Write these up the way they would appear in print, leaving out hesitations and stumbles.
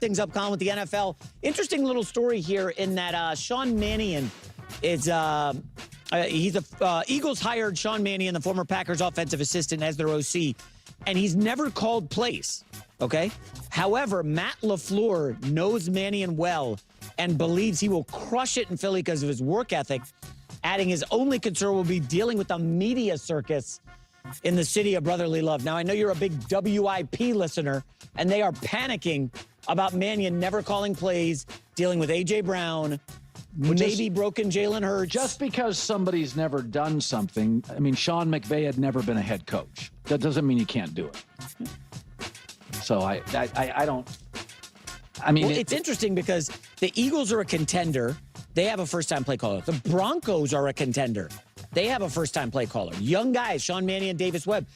Things up, Colin, with the NFL. Interesting little story here in that Sean Mannion is Eagles hired Sean Mannion, the former Packers offensive assistant, as their OC, and he's never called plays. Okay. However, Matt LaFleur knows Mannion well and believes he will crush it in Philly because of his work ethic. Adding his only concern will be dealing with the media circus in the city of brotherly love. Now, I know you're a big WIP listener, and they are panicking about Mannion never calling plays, dealing with A.J. Brown, maybe broken Jalen Hurts. Just because somebody's never done something, I mean, Sean McVay had never been a head coach. That doesn't mean you can't do it. So I don't. I mean, well, it's interesting because the Eagles are a contender. They have a first-time play caller. The Broncos are a contender. They have a first-time play caller. Young guys, Sean Mannion and Davis Webb.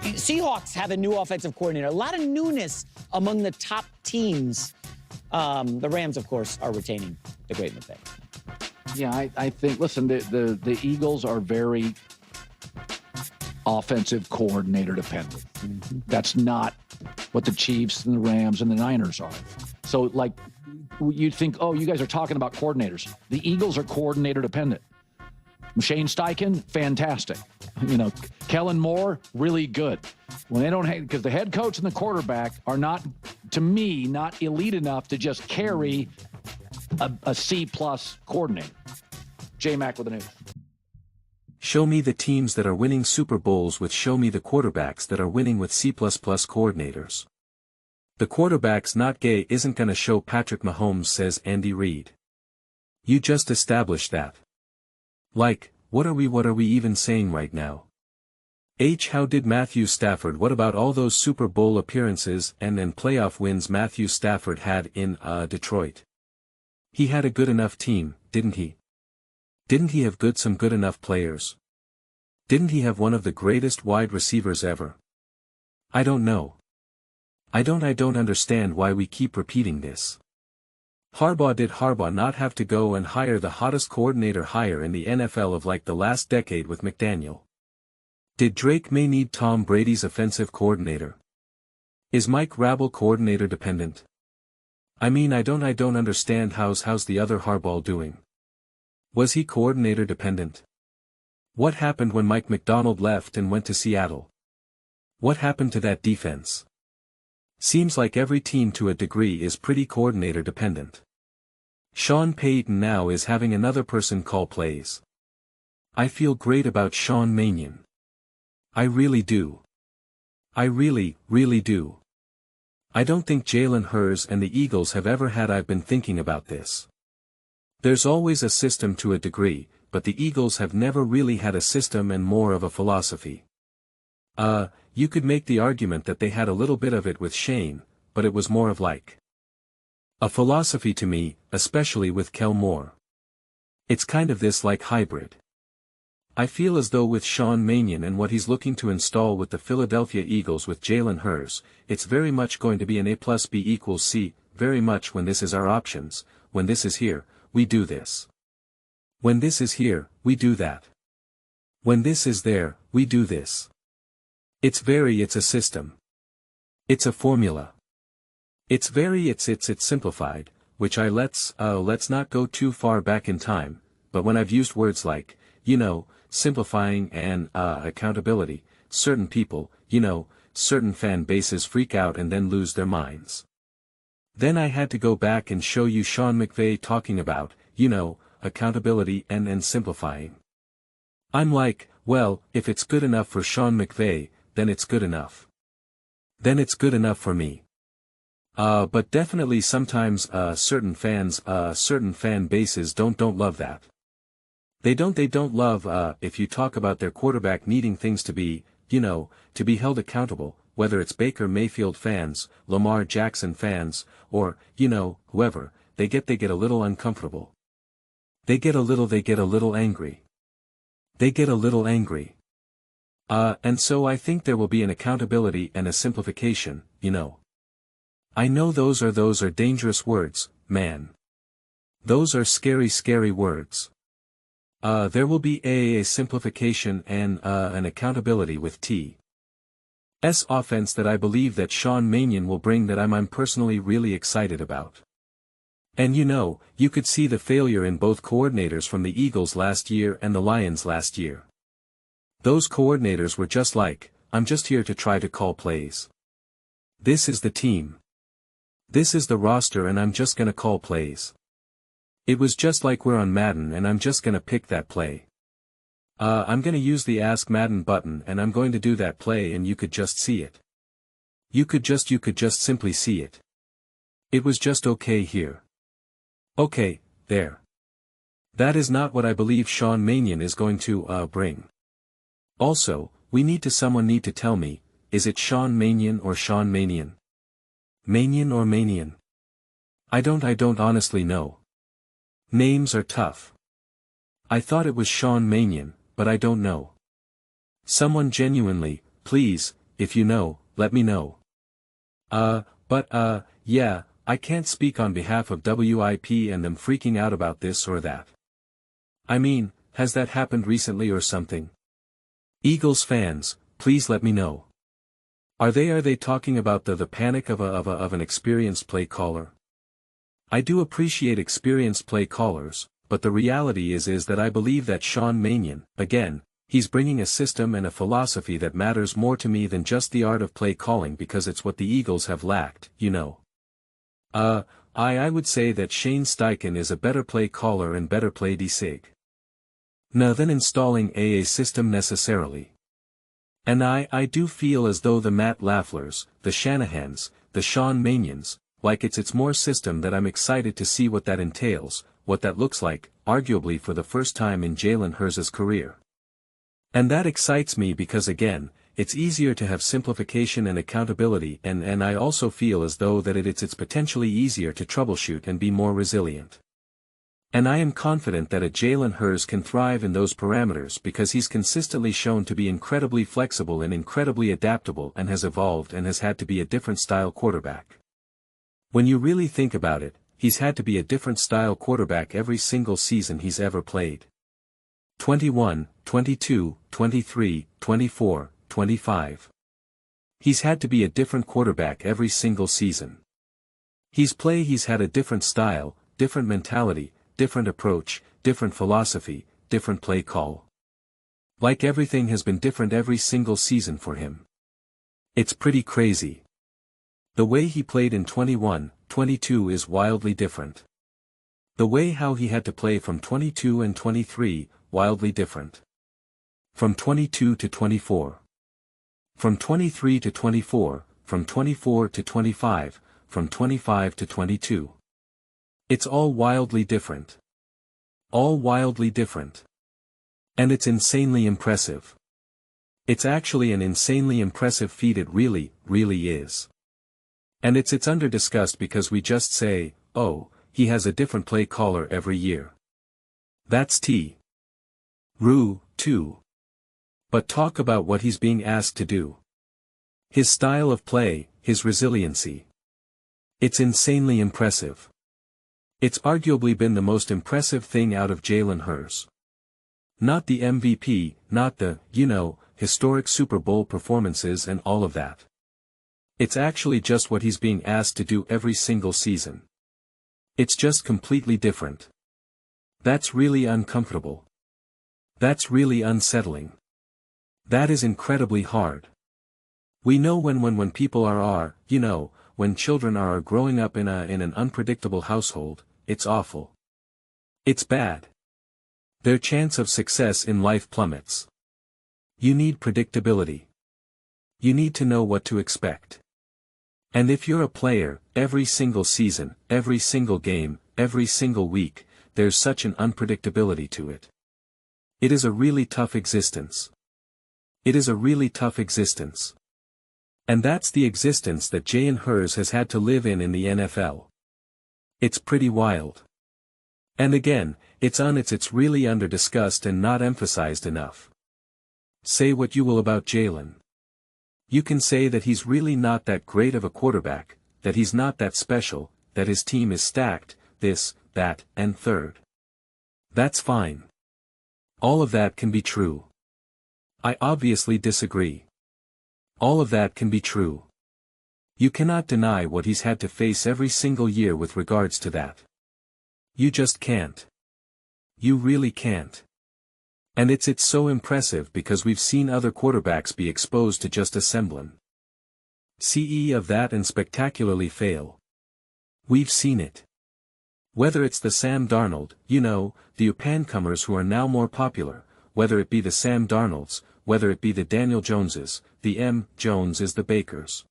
Seahawks have a new offensive coordinator. A lot of newness among the top teams. The Rams, of course, are retaining the great McVay. Yeah, I think, listen, the Eagles are very offensive coordinator dependent. Mm-hmm. That's not what the Chiefs and the Rams and the Niners are. So, like, you'd think, oh, you guys are talking about coordinators. The Eagles are coordinator dependent. Shane Steichen, fantastic. You know, Kellen Moore, really good. When they don't have, because the head coach and the quarterback are not, to me, not elite enough to just carry a C-plus coordinator. J-Mac with the news. Show me the teams that are winning Super Bowls with show me the quarterbacks that are winning with C++ coordinators. The quarterback's not gay isn't gonna show Patrick Mahomes, says Andy Reid. You just established that. Like, what are we even saying right now? How did Matthew Stafford? What about all those Super Bowl appearances and playoff wins Matthew Stafford had in Detroit? He had a good enough team, didn't he? Didn't he have some good enough players? Didn't he have one of the greatest wide receivers ever? I don't know. I don't understand why we keep repeating this. Did Harbaugh not have to go and hire the hottest coordinator hire in the NFL of like the last decade with McDaniel? Did Drake May need Tom Brady's offensive coordinator? Is Mike Rabel coordinator dependent? I mean, I don't understand how's the other Harbaugh doing? Was he coordinator dependent? What happened when Mike McDonald left and went to Seattle? What happened to that defense? Seems like every team to a degree is pretty coordinator dependent. Sean Payton now is having another person call plays. I feel great about Sean Mannion. I really do. I really do. I don't think Jalen Hurts and the Eagles have ever had. I've been thinking about this. There's always a system to a degree, but the Eagles have never really had a system and more of a philosophy. You could make the argument that they had a little bit of it with Shane, but it was more of like a philosophy to me, especially with Kel Moore. It's kind of this like hybrid. I feel as though with Sean Mannion and what he's looking to install with the Philadelphia Eagles with Jalen Hurts, it's very much going to be an A+B=C, very much when this is our options, when this is here, we do this. When this is here, we do that. When this is there, we do this. It's a system. It's a formula. It's simplified, which let's not go too far back in time, but when I've used words like, simplifying and, accountability, certain people, certain fan bases freak out and then lose their minds. Then I had to go back and show you Sean McVay talking about, accountability and simplifying. I'm like, well, if it's good enough for Sean McVay, then it's good enough. Then it's good enough for me. But definitely sometimes, certain fan bases don't love that. They don't love, if you talk about their quarterback needing things to be, to be held accountable, whether it's Baker Mayfield fans, Lamar Jackson fans, or, whoever, they get a little uncomfortable. They get a little angry. They get a little angry. And so I think there will be an accountability and a simplification, I know those are dangerous words, man. Those are scary words. There will be a simplification and an accountability with T. offense that I believe that Sean Mannion will bring that I'm personally really excited about. And you could see the failure in both coordinators from the Eagles last year and the Lions last year. Those coordinators were just like, I'm just here to try to call plays. This is the team. This is the roster and I'm just gonna call plays. It was just like we're on Madden and I'm just gonna pick that play. I'm gonna use the Ask Madden button and I'm going to do that play and you could just see it. You could just simply see it. It was just okay here. Okay, there. That is not what I believe Sean Mannion is going to, bring. Also, someone need to tell me, is it Sean Mannion or Sean Mannion? Mannion or Mannion? I don't honestly know. Names are tough. I thought it was Sean Mannion, but I don't know. Someone genuinely, please, if you know, let me know. Yeah, I can't speak on behalf of WIP and them freaking out about this or that. I mean, has that happened recently or something? Eagles fans, please let me know. Are they talking about the panic of an experienced play caller? I do appreciate experienced play callers, but the reality is that I believe that Sean Mannion, again, he's bringing a system and a philosophy that matters more to me than just the art of play calling because it's what the Eagles have lacked, I would say that Shane Steichen is a better play caller and better play sig. No than installing a system necessarily. And I do feel as though the Matt LaFleurs, the Shanahans, the Sean Mannions, like it's more system that I'm excited to see what that entails, what that looks like, arguably for the first time in Jalen Hurts' career. And that excites me because again, it's easier to have simplification and accountability and I also feel as though that it's potentially easier to troubleshoot and be more resilient. And I am confident that a Jalen Hurts can thrive in those parameters because he's consistently shown to be incredibly flexible and incredibly adaptable and has evolved and has had to be a different style quarterback. When you really think about it, he's had to be a different style quarterback every single season he's ever played. 21, 22, 23, 24, 25. He's had to be a different quarterback every single season. He's had a different style, different mentality, different approach, different philosophy, different play call. Like everything has been different every single season for him. It's pretty crazy. The way he played in 21, 22 is wildly different. The way how he had to play from 22 and 23, wildly different. From 22 to 24. From 23 to 24, from 24 to 25, from 25 to 22. It's all wildly different. All wildly different. And it's insanely impressive. It's actually an insanely impressive feat, it really, really is. And it's under-discussed because we just say, oh, he has a different play caller every year. That's true, too. But talk about what he's being asked to do. His style of play, his resiliency. It's insanely impressive. It's arguably been the most impressive thing out of Jalen Hurts. Not the MVP, not the, historic Super Bowl performances and all of that. It's actually just what he's being asked to do every single season. It's just completely different. That's really uncomfortable. That's really unsettling. That is incredibly hard. We know when people are, when children are growing up in an unpredictable household, it's awful. It's bad. Their chance of success in life plummets. You need predictability. You need to know what to expect. And if you're a player, every single season, every single game, every single week, there's such an unpredictability to it. It is a really tough existence. It is a really tough existence. And that's the existence that Jalen Hurts has had to live in the NFL. It's pretty wild. And again, it's really under-discussed and not emphasized enough. Say what you will about Jalen. You can say that he's really not that great of a quarterback, that he's not that special, that his team is stacked, this, that, and third. That's fine. All of that can be true. I obviously disagree. All of that can be true. You cannot deny what he's had to face every single year with regards to that. You just can't. You really can't. And it's so impressive because we've seen other quarterbacks be exposed to just a semblance of that and spectacularly fail. We've seen it. Whether it's the Sam Darnold, the up-and-comers who are now more popular, whether it be the Sam Darnolds, whether it be the Daniel Joneses, the M. Jones is the Bakers.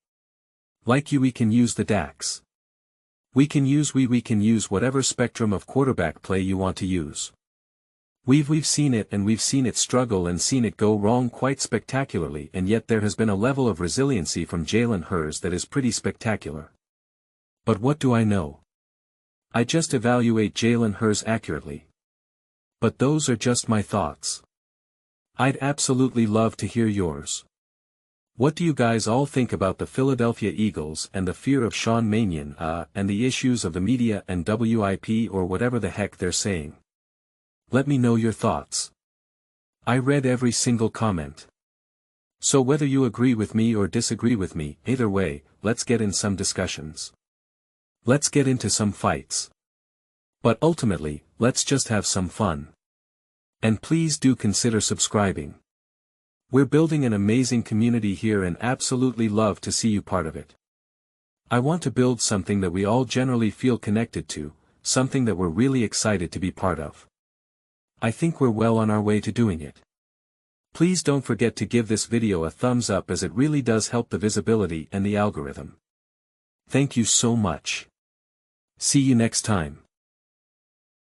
Like you, we can use the Daks. We can use whatever spectrum of quarterback play you want to use. We've seen it, and we've seen it struggle and seen it go wrong quite spectacularly, and yet there has been a level of resiliency from Jalen Hurts that is pretty spectacular. But what do I know? I just evaluate Jalen Hurts accurately. But those are just my thoughts. I'd absolutely love to hear yours. What do you guys all think about the Philadelphia Eagles and the fear of Sean Mannion, and the issues of the media and WIP or whatever the heck they're saying? Let me know your thoughts. I read every single comment. So whether you agree with me or disagree with me, either way, let's get in some discussions. Let's get into some fights. But ultimately, let's just have some fun. And please do consider subscribing. We're building an amazing community here and absolutely love to see you part of it. I want to build something that we all generally feel connected to, something that we're really excited to be part of. I think we're well on our way to doing it. Please don't forget to give this video a thumbs up as it really does help the visibility and the algorithm. Thank you so much. See you next time.